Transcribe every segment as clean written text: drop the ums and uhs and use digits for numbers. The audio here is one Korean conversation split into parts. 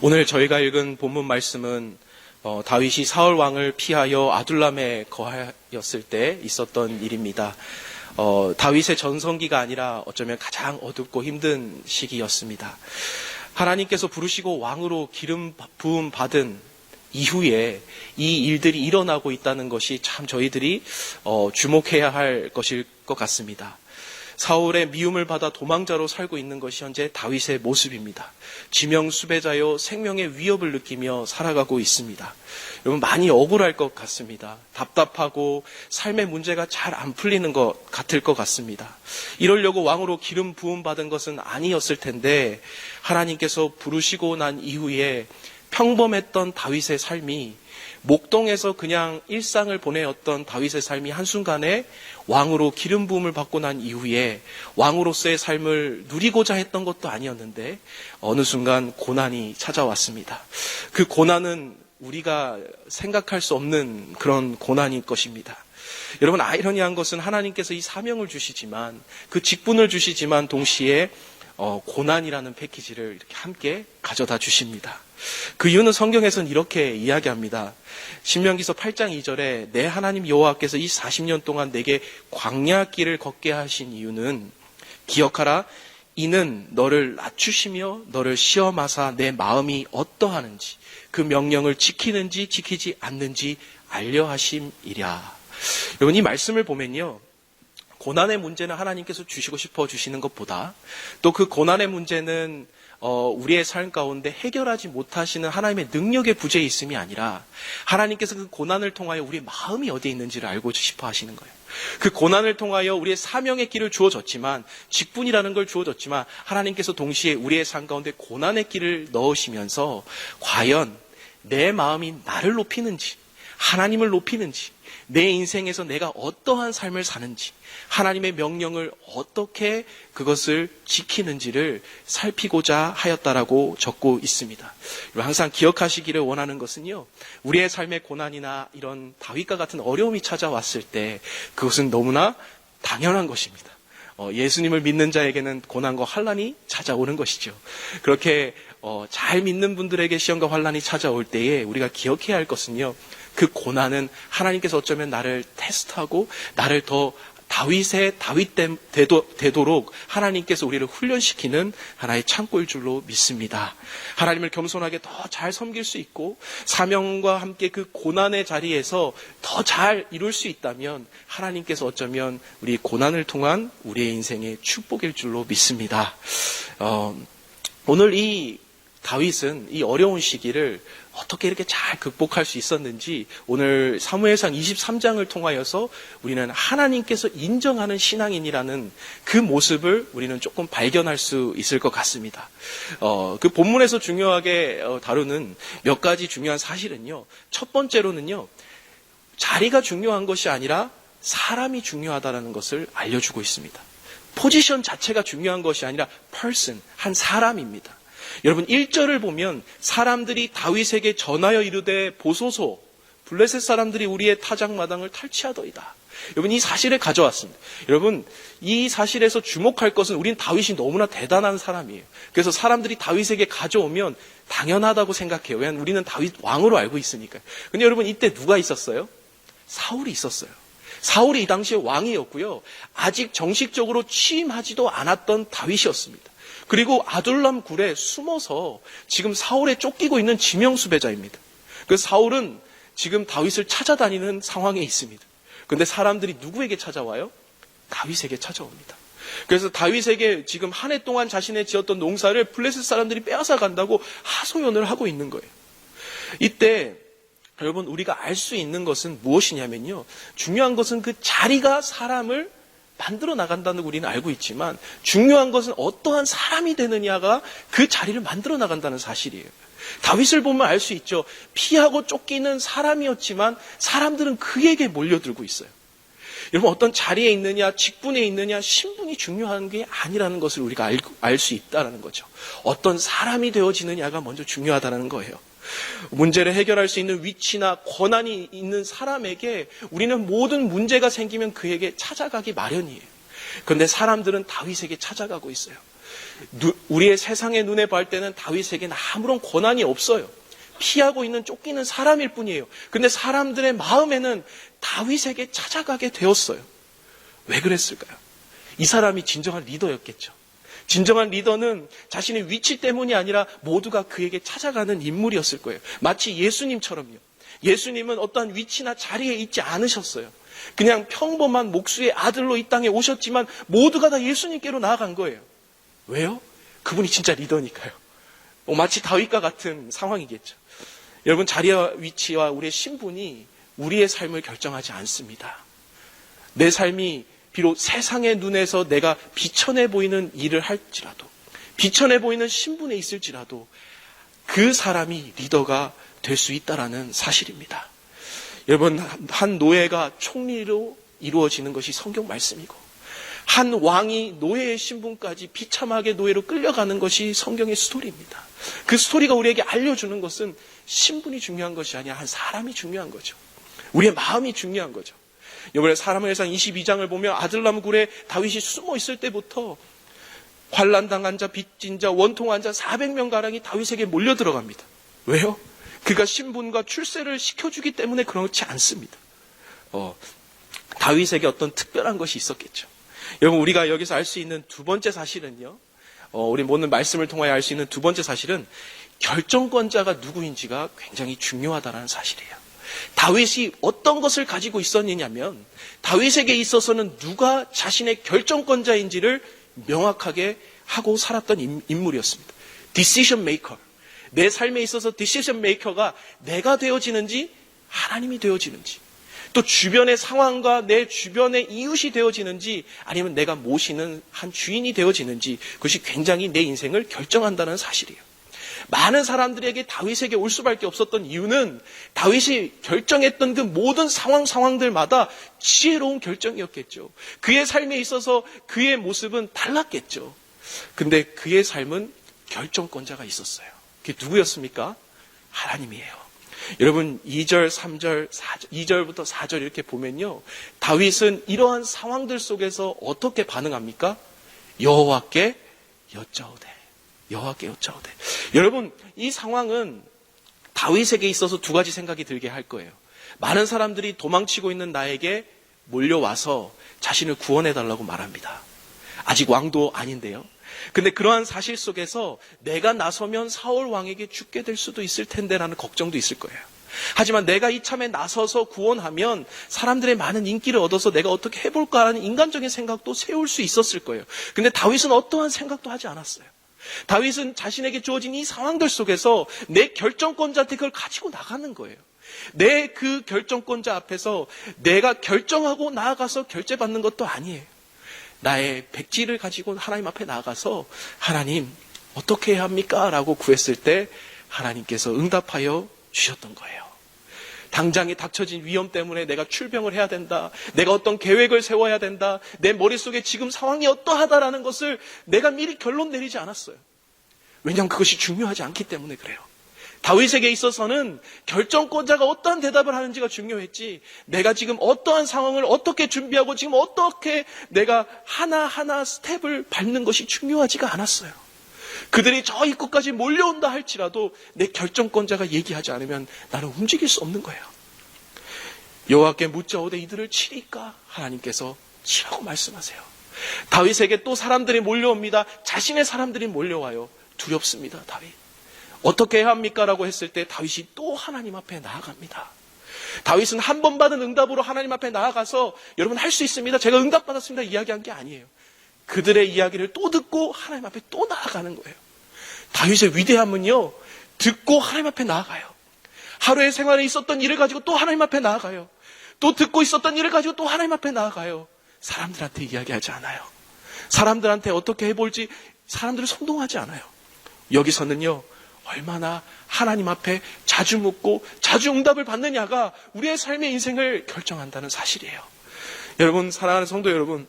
오늘 저희가 읽은 본문 말씀은 다윗이 사울 왕을 피하여 아둘람에 거하였을 때 있었던 일입니다. 다윗의 전성기가 아니라 어쩌면 가장 어둡고 힘든 시기였습니다. 하나님께서 부르시고 왕으로 기름 부음 받은 이후에 이 일들이 일어나고 있다는 것이 참 저희들이 주목해야 할 것일 것 같습니다. 사울의 미움을 받아 도망자로 살고 있는 것이 현재 다윗의 모습입니다. 지명 수배자요 생명의 위협을 느끼며 살아가고 있습니다. 여러분 많이 억울할 것 같습니다. 답답하고 삶의 문제가 잘 안 풀리는 것 같을 것 같습니다. 이러려고 왕으로 기름 부음 받은 것은 아니었을 텐데 하나님께서 부르시고 난 이후에 평범했던 다윗의 삶이 목동에서 그냥 일상을 보내었던 다윗의 삶이 한순간에 왕으로 기름 부음을 받고 난 이후에 왕으로서의 삶을 누리고자 했던 것도 아니었는데 어느 순간 고난이 찾아왔습니다. 그 고난은 우리가 생각할 수 없는 그런 고난일 것입니다. 여러분 아이러니한 것은 하나님께서 이 사명을 주시지만 그 직분을 주시지만 동시에 고난이라는 패키지를 이렇게 함께 가져다 주십니다. 그 이유는 성경에서는 이렇게 이야기합니다. 신명기서 8장 2절에 내 하나님 여호와께서 이 40년 동안 내게 광야길을 걷게 하신 이유는 기억하라 이는 너를 낮추시며 너를 시험하사 내 마음이 어떠하는지 그 명령을 지키는지 지키지 않는지 알려 하심이랴. 여러분 이 말씀을 보면요. 고난의 문제는 하나님께서 주시고 싶어 주시는 것보다 또 그 고난의 문제는 우리의 삶 가운데 해결하지 못하시는 하나님의 능력의 부재에 있음이 아니라 하나님께서 그 고난을 통하여 우리의 마음이 어디에 있는지를 알고 싶어 하시는 거예요. 그 고난을 통하여 우리의 사명의 길을 주어졌지만 직분이라는 걸 주어졌지만 하나님께서 동시에 우리의 삶 가운데 고난의 길을 넣으시면서 과연 내 마음이 나를 높이는지 하나님을 높이는지 내 인생에서 내가 어떠한 삶을 사는지 하나님의 명령을 어떻게 그것을 지키는지를 살피고자 하였다라고 적고 있습니다. 항상 기억하시기를 원하는 것은요. 우리의 삶의 고난이나 이런 다윗과 같은 어려움이 찾아왔을 때 그것은 너무나 당연한 것입니다. 예수님을 믿는 자에게는 고난과 환난이 찾아오는 것이죠. 그렇게 잘 믿는 분들에게 시험과 환난이 찾아올 때에 우리가 기억해야 할 것은요. 그 고난은 하나님께서 어쩌면 나를 테스트하고 나를 더 다윗 되도록 하나님께서 우리를 훈련시키는 하나의 창고일 줄로 믿습니다. 하나님을 겸손하게 더 잘 섬길 수 있고 사명과 함께 그 고난의 자리에서 더 잘 이룰 수 있다면 하나님께서 어쩌면 우리 고난을 통한 우리의 인생의 축복일 줄로 믿습니다. 오늘 이 다윗은 이 어려운 시기를 어떻게 이렇게 잘 극복할 수 있었는지 오늘 사무엘상 23장을 통하여서 우리는 하나님께서 인정하는 신앙인이라는 그 모습을 우리는 조금 발견할 수 있을 것 같습니다. 그 본문에서 중요하게 다루는 몇 가지 중요한 사실은요. 첫 번째로는요. 자리가 중요한 것이 아니라 사람이 중요하다는 것을 알려주고 있습니다. 포지션 자체가 중요한 것이 아니라 person, 한 사람입니다. 여러분 1절을 보면 사람들이 다윗에게 전하여 이르되 보소서 블레셋 사람들이 우리의 타작마당을 탈취하더이다. 여러분 이 사실을 가져왔습니다. 여러분 이 사실에서 주목할 것은 우리는 다윗이 너무나 대단한 사람이에요. 그래서 사람들이 다윗에게 가져오면 당연하다고 생각해요. 왜냐하면 우리는 다윗 왕으로 알고 있으니까요. 근데 여러분 이때 누가 있었어요? 사울이 있었어요. 사울이 이 당시에 왕이었고요. 아직 정식적으로 취임하지도 않았던 다윗이었습니다. 그리고 아둘람 굴에 숨어서 지금 사울에 쫓기고 있는 지명수배자입니다. 그래서 사울은 지금 다윗을 찾아다니는 상황에 있습니다. 그런데 사람들이 누구에게 찾아와요? 다윗에게 찾아옵니다. 그래서 다윗에게 지금 한 해 동안 자신의 지었던 농사를 블레셋 사람들이 빼앗아 간다고 하소연을 하고 있는 거예요. 이때 여러분 우리가 알 수 있는 것은 무엇이냐면요. 중요한 것은 그 자리가 사람을 만들어 나간다는 거 우리는 알고 있지만 중요한 것은 어떠한 사람이 되느냐가 그 자리를 만들어 나간다는 사실이에요. 다윗을 보면 알 수 있죠. 피하고 쫓기는 사람이었지만 사람들은 그에게 몰려들고 있어요. 여러분 어떤 자리에 있느냐 직분에 있느냐 신분이 중요한 게 아니라는 것을 우리가 알 수 있다는 거죠. 어떤 사람이 되어지느냐가 먼저 중요하다는 거예요. 문제를 해결할 수 있는 위치나 권한이 있는 사람에게 우리는 모든 문제가 생기면 그에게 찾아가기 마련이에요. 그런데 사람들은 다윗에게 찾아가고 있어요. 우리의 세상의 눈에 볼 때는 다윗에게는 아무런 권한이 없어요. 피하고 있는 쫓기는 사람일 뿐이에요. 근데 사람들의 마음에는 다윗에게 찾아가게 되었어요. 왜 그랬을까요? 이 사람이 진정한 리더였겠죠. 진정한 리더는 자신의 위치 때문이 아니라 모두가 그에게 찾아가는 인물이었을 거예요. 마치 예수님처럼요. 예수님은 어떠한 위치나 자리에 있지 않으셨어요. 그냥 평범한 목수의 아들로 이 땅에 오셨지만 모두가 다 예수님께로 나아간 거예요. 왜요? 그분이 진짜 리더니까요. 마치 다윗과 같은 상황이겠죠. 여러분, 자리와 위치와 우리의 신분이 우리의 삶을 결정하지 않습니다. 내 삶이 비록 세상의 눈에서 내가 비천해 보이는 일을 할지라도, 비천해 보이는 신분에 있을지라도 그 사람이 리더가 될 수 있다는 사실입니다. 여러분, 한 노예가 총리로 이루어지는 것이 성경 말씀이고, 한 왕이 노예의 신분까지 비참하게 노예로 끌려가는 것이 성경의 스토리입니다. 그 스토리가 우리에게 알려주는 것은 신분이 중요한 것이 아니라 한 사람이 중요한 거죠. 우리의 마음이 중요한 거죠. 이번에 사무엘상 22장을 보면 아들람 굴에 다윗이 숨어 있을 때부터 환난당한 자, 빚진 자, 원통한 자 400명가량이 다윗에게 몰려 들어갑니다. 왜요? 그가 신분과 출세를 시켜주기 때문에 그렇지 않습니다. 다윗에게 어떤 특별한 것이 있었겠죠. 여러분, 우리가 여기서 알 수 있는 두 번째 사실은요, 우리 모든 말씀을 통하여 알 수 있는 두 번째 사실은 결정권자가 누구인지가 굉장히 중요하다는 사실이에요. 다윗이 어떤 것을 가지고 있었느냐면, 다윗에게 있어서는 누가 자신의 결정권자인지를 명확하게 하고 살았던 인물이었습니다. Decision maker. 내 삶에 있어서 decision maker가 내가 되어지는지 하나님이 되어지는지, 또 주변의 상황과 내 주변의 이웃이 되어지는지 아니면 내가 모시는 한 주인이 되어지는지, 그것이 굉장히 내 인생을 결정한다는 사실이에요. 많은 사람들에게 다윗에게 올 수밖에 없었던 이유는 다윗이 결정했던 그 모든 상황들마다 지혜로운 결정이었겠죠. 그의 삶에 있어서 그의 모습은 달랐겠죠. 근데 그의 삶은 결정권자가 있었어요. 그게 누구였습니까? 하나님이에요. 여러분, 2절, 3절, 4절, 2절부터 4절 이렇게 보면요, 다윗은 이러한 상황들 속에서 어떻게 반응합니까? 여호와께 여짜오되. 여호와께 여짜오되. 여러분, 이 상황은 다윗에게 있어서 두 가지 생각이 들게 할 거예요. 많은 사람들이 도망치고 있는 나에게 몰려와서 자신을 구원해달라고 말합니다. 아직 왕도 아닌데요. 근데 그러한 사실 속에서 내가 나서면 사울 왕에게 죽게 될 수도 있을 텐데라는 걱정도 있을 거예요. 하지만 내가 이참에 나서서 구원하면 사람들의 많은 인기를 얻어서 내가 어떻게 해볼까라는 인간적인 생각도 세울 수 있었을 거예요. 근데 다윗은 어떠한 생각도 하지 않았어요. 다윗은 자신에게 주어진 이 상황들 속에서 내 결정권자한테 그걸 가지고 나가는 거예요. 내 그 결정권자 앞에서 내가 결정하고 나아가서 결제받는 것도 아니에요. 나의 백지를 가지고 하나님 앞에 나가서 하나님 어떻게 해야 합니까? 라고 구했을 때 하나님께서 응답하여 주셨던 거예요. 당장에 닥쳐진 위험 때문에 내가 출병을 해야 된다, 내가 어떤 계획을 세워야 된다, 내 머릿속에 지금 상황이 어떠하다라는 것을 내가 미리 결론 내리지 않았어요. 왜냐하면 그것이 중요하지 않기 때문에 그래요. 다윗에게 있어서는 결정권자가 어떠한 대답을 하는지가 중요했지, 내가 지금 어떠한 상황을 어떻게 준비하고 지금 어떻게 내가 하나하나 스텝을 밟는 것이 중요하지가 않았어요. 그들이 저 입구까지 몰려온다 할지라도 내 결정권자가 얘기하지 않으면 나는 움직일 수 없는 거예요. 여호와께 묻자오되 이들을 치리까? 하나님께서 치라고 말씀하세요. 다윗에게 또 사람들이 몰려옵니다. 자신의 사람들이 몰려와요. 두렵습니다. 다윗. 어떻게 해야 합니까? 라고 했을 때 다윗이 또 하나님 앞에 나아갑니다. 다윗은 한 번 받은 응답으로 하나님 앞에 나아가서 여러분 할 수 있습니다, 제가 응답받았습니다 이야기한 게 아니에요. 그들의 이야기를 또 듣고 하나님 앞에 또 나아가는 거예요. 다윗의 위대함은요, 듣고 하나님 앞에 나아가요. 하루의 생활에 있었던 일을 가지고 또 하나님 앞에 나아가요. 또 듣고 있었던 일을 가지고 또 하나님 앞에 나아가요. 사람들한테 이야기하지 않아요. 사람들한테 어떻게 해볼지 사람들을 선동하지 않아요. 여기서는요, 얼마나 하나님 앞에 자주 묻고 자주 응답을 받느냐가 우리의 삶의 인생을 결정한다는 사실이에요. 여러분, 사랑하는 성도 여러분,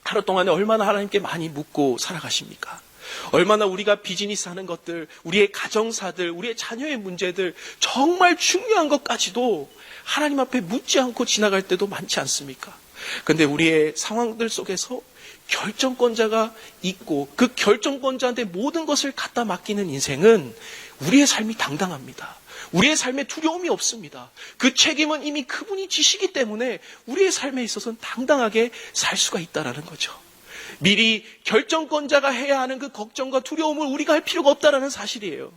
하루 동안에 얼마나 하나님께 많이 묻고 살아가십니까? 얼마나 우리가 비즈니스 하는 것들, 우리의 가정사들, 우리의 자녀의 문제들, 정말 중요한 것까지도 하나님 앞에 묻지 않고 지나갈 때도 많지 않습니까? 그런데 우리의 상황들 속에서 결정권자가 있고 그 결정권자한테 모든 것을 갖다 맡기는 인생은 우리의 삶이 당당합니다. 우리의 삶에 두려움이 없습니다. 그 책임은 이미 그분이 지시기 때문에 우리의 삶에 있어서는 당당하게 살 수가 있다는 거죠. 미리 결정권자가 해야 하는 그 걱정과 두려움을 우리가 할 필요가 없다는 사실이에요.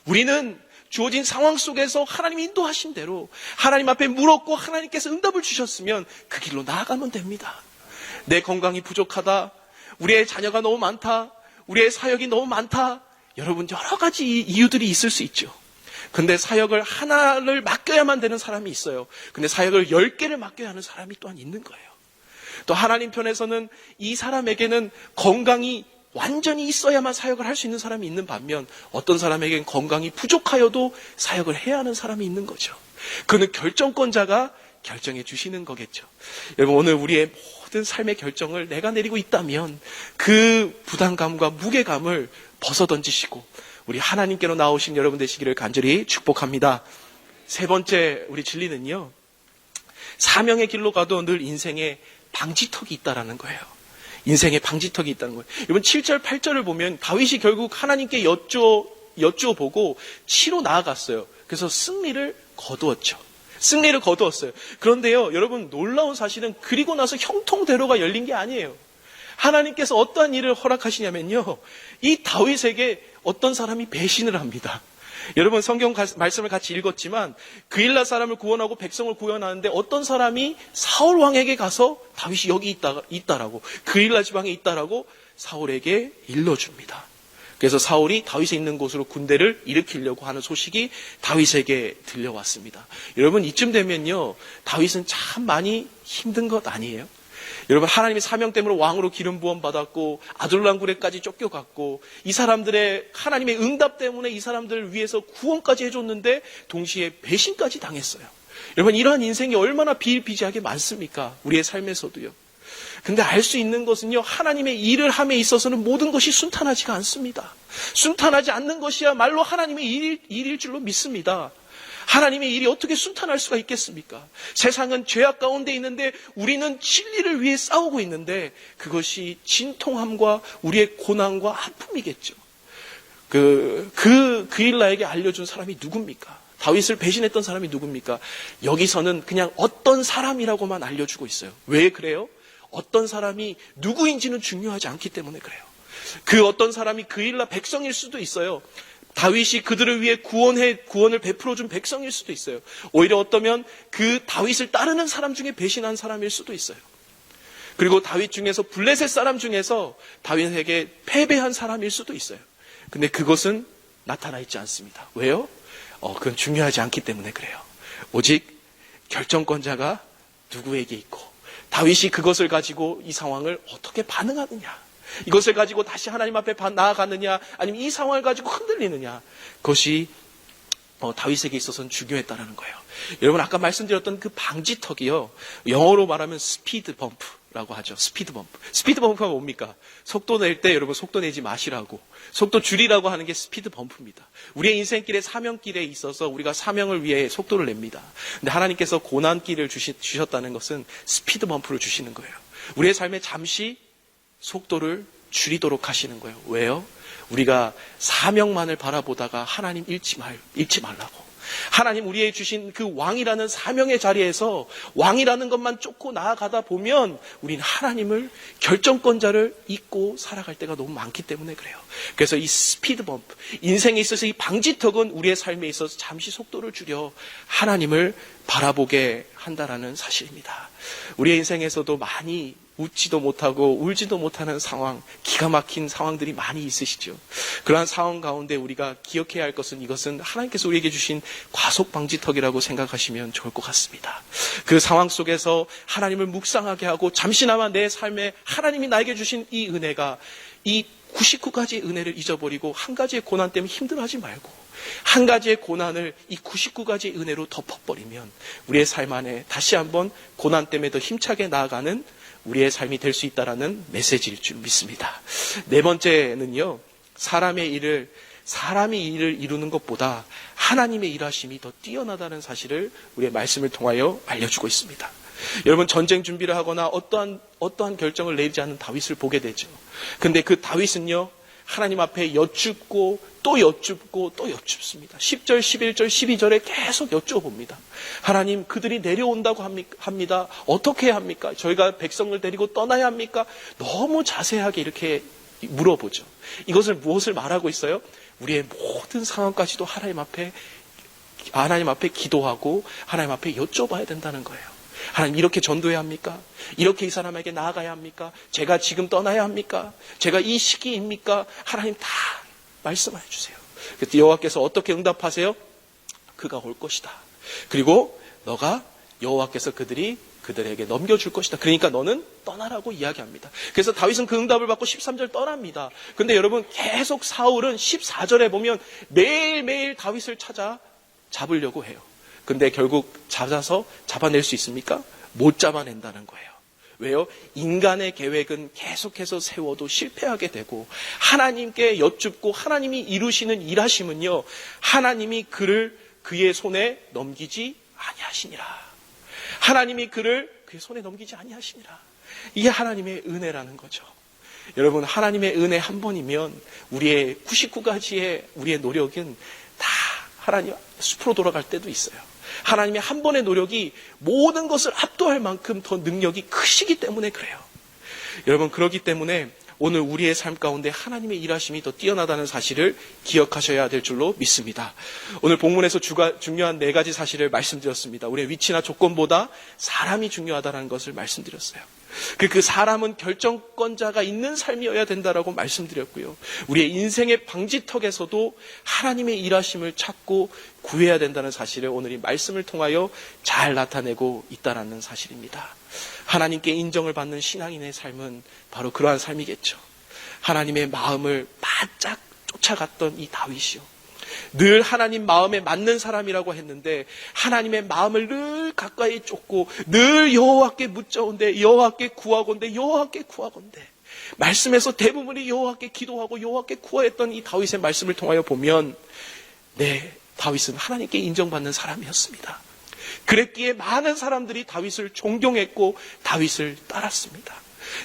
우리는 주어진 상황 속에서 하나님이 인도하신 대로 하나님 앞에 물었고 하나님께서 응답을 주셨으면 그 길로 나아가면 됩니다. 내 건강이 부족하다, 우리의 자녀가 너무 많다, 우리의 사역이 너무 많다, 여러분 여러 가지 이유들이 있을 수 있죠. 근데 사역을 하나를 맡겨야만 되는 사람이 있어요. 근데 사역을 10개를 맡겨야 하는 사람이 또한 있는 거예요. 또 하나님 편에서는 이 사람에게는 건강이 완전히 있어야만 사역을 할 수 있는 사람이 있는 반면 어떤 사람에게는 건강이 부족하여도 사역을 해야 하는 사람이 있는 거죠. 그는 결정권자가 결정해 주시는 거겠죠. 여러분 오늘 우리의 모든 삶의 결정을 내가 내리고 있다면 그 부담감과 무게감을 벗어던지시고 우리 하나님께로 나오신 여러분 되시기를 간절히 축복합니다. 세 번째 우리 진리는요, 사명의 길로 가도 늘 인생에 방지턱이 있다라는 거예요. 인생에 방지턱이 있다는 거예요. 여러분 7절 8절을 보면 다윗이 결국 하나님께 여쭈어보고 치러 나아갔어요. 그래서 승리를 거두었죠. 승리를 거두었어요. 그런데요, 여러분 놀라운 사실은 그리고 나서 형통대로가 열린 게 아니에요. 하나님께서 어떠한 일을 허락하시냐면요, 이 다윗에게 어떤 사람이 배신을 합니다. 여러분 성경 말씀을 같이 읽었지만 그일라 사람을 구원하고 백성을 구원하는데 어떤 사람이 사울 왕에게 가서 다윗이 여기 있다라고, 그일라 지방에 있다라고 사울에게 일러줍니다. 그래서 사울이 다윗이 있는 곳으로 군대를 일으키려고 하는 소식이 다윗에게 들려왔습니다. 여러분 이쯤 되면요, 다윗은 참 많이 힘든 것 아니에요? 여러분 하나님의 사명 때문에 왕으로 기름 부음 받았고 아둘람 굴에까지 쫓겨갔고 이 사람들의 하나님의 응답 때문에 이 사람들을 위해서 구원까지 해줬는데 동시에 배신까지 당했어요. 여러분 이러한 인생이 얼마나 비일비재하게 많습니까? 우리의 삶에서도요. 근데 알 수 있는 것은요, 하나님의 일을 함에 있어서는 모든 것이 순탄하지가 않습니다. 순탄하지 않는 것이야말로 하나님의 일일 줄로 믿습니다. 하나님의 일이 어떻게 순탄할 수가 있겠습니까? 세상은 죄악 가운데 있는데 우리는 진리를 위해 싸우고 있는데 그것이 진통함과 우리의 고난과 아픔이겠죠. 그일라에게 알려준 사람이 누굽니까? 다윗을 배신했던 사람이 누굽니까? 여기서는 그냥 어떤 사람이라고만 알려주고 있어요. 왜 그래요? 어떤 사람이 누구인지는 중요하지 않기 때문에 그래요. 그 어떤 사람이 그일라 백성일 수도 있어요. 다윗이 그들을 위해 구원을 베풀어준 백성일 수도 있어요. 오히려 어떠면 그 다윗을 따르는 사람 중에 배신한 사람일 수도 있어요. 그리고 다윗 중에서 블레셋 사람 중에서 다윗에게 패배한 사람일 수도 있어요. 근데 그것은 나타나 있지 않습니다. 왜요? 그건 중요하지 않기 때문에 그래요. 오직 결정권자가 누구에게 있고 다윗이 그것을 가지고 이 상황을 어떻게 반응하느냐, 이것을 가지고 다시 하나님 앞에 나아가느냐, 아니면 이 상황을 가지고 흔들리느냐, 그것이 다윗에게 있어서는 중요했다는 거예요. 여러분 아까 말씀드렸던 그 방지턱이요, 영어로 말하면 스피드 범프라고 하죠. 스피드 범프. 스피드 범프가 뭡니까? 속도 낼 때 여러분 속도 내지 마시라고, 속도 줄이라고 하는 게 스피드 범프입니다. 우리의 인생길의 사명길에 있어서 우리가 사명을 위해 속도를 냅니다. 근데 하나님께서 고난길을 주셨다는 것은 스피드 범프를 주시는 거예요. 우리의 삶에 잠시 속도를 줄이도록 하시는 거예요. 왜요? 우리가 사명만을 바라보다가 하나님 잃지 말라고. 하나님 우리에게 주신 그 왕이라는 사명의 자리에서 왕이라는 것만 쫓고 나아가다 보면 우리는 하나님을, 결정권자를 잊고 살아갈 때가 너무 많기 때문에 그래요. 그래서 이 스피드 범프, 인생에 있어서 이 방지턱은 우리의 삶에 있어서 잠시 속도를 줄여 하나님을 바라보게 한다라는 사실입니다. 우리의 인생에서도 많이 웃지도 못하고 울지도 못하는 상황, 기가 막힌 상황들이 많이 있으시죠. 그러한 상황 가운데 우리가 기억해야 할 것은, 이것은 하나님께서 우리에게 주신 과속 방지턱이라고 생각하시면 좋을 것 같습니다. 그 상황 속에서 하나님을 묵상하게 하고 잠시나마 내 삶에 하나님이 나에게 주신 이 은혜가, 이 99가지의 은혜를 잊어버리고 한 가지의 고난 때문에 힘들어하지 말고 한 가지의 고난을 이 99가지의 은혜로 덮어버리면 우리의 삶 안에 다시 한번 고난 때문에 더 힘차게 나아가는 우리의 삶이 될 수 있다는 메시지일 줄 믿습니다. 네 번째는요, 사람이 일을 이루는 것보다 하나님의 일하심이 더 뛰어나다는 사실을 우리의 말씀을 통하여 알려주고 있습니다. 여러분, 전쟁 준비를 하거나 어떠한 결정을 내리지 않는 다윗을 보게 되죠. 근데 그 다윗은요, 하나님 앞에 여쭙고 또 여쭙고 또 여쭙습니다. 10절, 11절, 12절에 계속 여쭤봅니다. 하나님, 그들이 내려온다고 합니다. 어떻게 해야 합니까? 저희가 백성을 데리고 떠나야 합니까? 너무 자세하게 이렇게 물어보죠. 이것을 무엇을 말하고 있어요? 우리의 모든 상황까지도 하나님 앞에 기도하고 하나님 앞에 여쭤봐야 된다는 거예요. 하나님, 이렇게 전도해야 합니까? 이렇게 이 사람에게 나아가야 합니까? 제가 지금 떠나야 합니까? 제가 이 시기입니까? 하나님 다 말씀해 주세요. 그때 여호와께서 어떻게 응답하세요? 그가 올 것이다. 그리고 너가 여호와께서 그들에게 넘겨줄 것이다. 그러니까 너는 떠나라고 이야기합니다. 그래서 다윗은 그 응답을 받고 13절 떠납니다. 근데 여러분, 계속 사울은 14절에 보면 매일매일 다윗을 찾아 잡으려고 해요. 근데 결국 잡아낼 수 있습니까? 못 잡아낸다는 거예요. 왜요? 인간의 계획은 계속해서 세워도 실패하게 되고, 하나님께 여쭙고 하나님이 이루시는 일하심은요, 하나님이 그의 손에 넘기지 아니하시니라. 하나님이 그의 손에 넘기지 아니하시니라. 이게 하나님의 은혜라는 거죠. 여러분, 하나님의 은혜 한 번이면 우리의 99가지의 우리의 노력은 다 하나님 숲으로 돌아갈 때도 있어요. 하나님의 한 번의 노력이 모든 것을 압도할 만큼 더 능력이 크시기 때문에 그래요. 여러분, 그렇기 때문에 오늘 우리의 삶 가운데 하나님의 일하심이 더 뛰어나다는 사실을 기억하셔야 될 줄로 믿습니다. 오늘 본문에서 중요한 4가지 사실을 말씀드렸습니다. 우리의 위치나 조건보다 사람이 중요하다는 것을 말씀드렸어요. 그 사람은 결정권자가 있는 삶이어야 된다라고 말씀드렸고요. 우리의 인생의 방지턱에서도 하나님의 일하심을 찾고 구해야 된다는 사실을 오늘 이 말씀을 통하여 잘 나타내고 있다는 사실입니다. 하나님께 인정을 받는 신앙인의 삶은 바로 그러한 삶이겠죠. 하나님의 마음을 바짝 쫓아갔던 이 다윗이요, 늘 하나님 마음에 맞는 사람이라고 했는데 하나님의 마음을 늘 가까이 쫓고 늘 여호와께 묻자온대, 여호와께 구하건대, 여호와께 구하건대, 말씀에서 대부분이 여호와께 기도하고 여호와께 구하였던 이 다윗의 말씀을 통하여 보면, 다윗은 하나님께 인정받는 사람이었습니다. 그랬기에 많은 사람들이 다윗을 존경했고 다윗을 따랐습니다.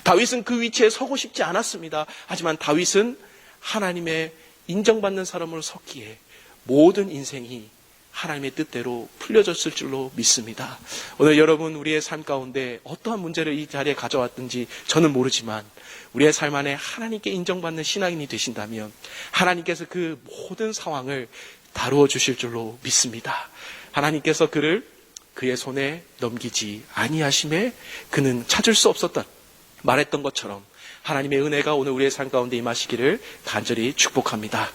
다윗은 그 위치에 서고 싶지 않았습니다. 하지만 다윗은 하나님의 인정받는 사람으로 섰기에 모든 인생이 하나님의 뜻대로 풀려졌을 줄로 믿습니다. 오늘 여러분, 우리의 삶 가운데 어떠한 문제를 이 자리에 가져왔든지 저는 모르지만 우리의 삶 안에 하나님께 인정받는 신앙인이 되신다면 하나님께서 그 모든 상황을 다루어 주실 줄로 믿습니다. 하나님께서 그의 손에 넘기지 아니하심에 그는 찾을 수 없었던, 말했던 것처럼 하나님의 은혜가 오늘 우리의 삶 가운데 임하시기를 간절히 축복합니다.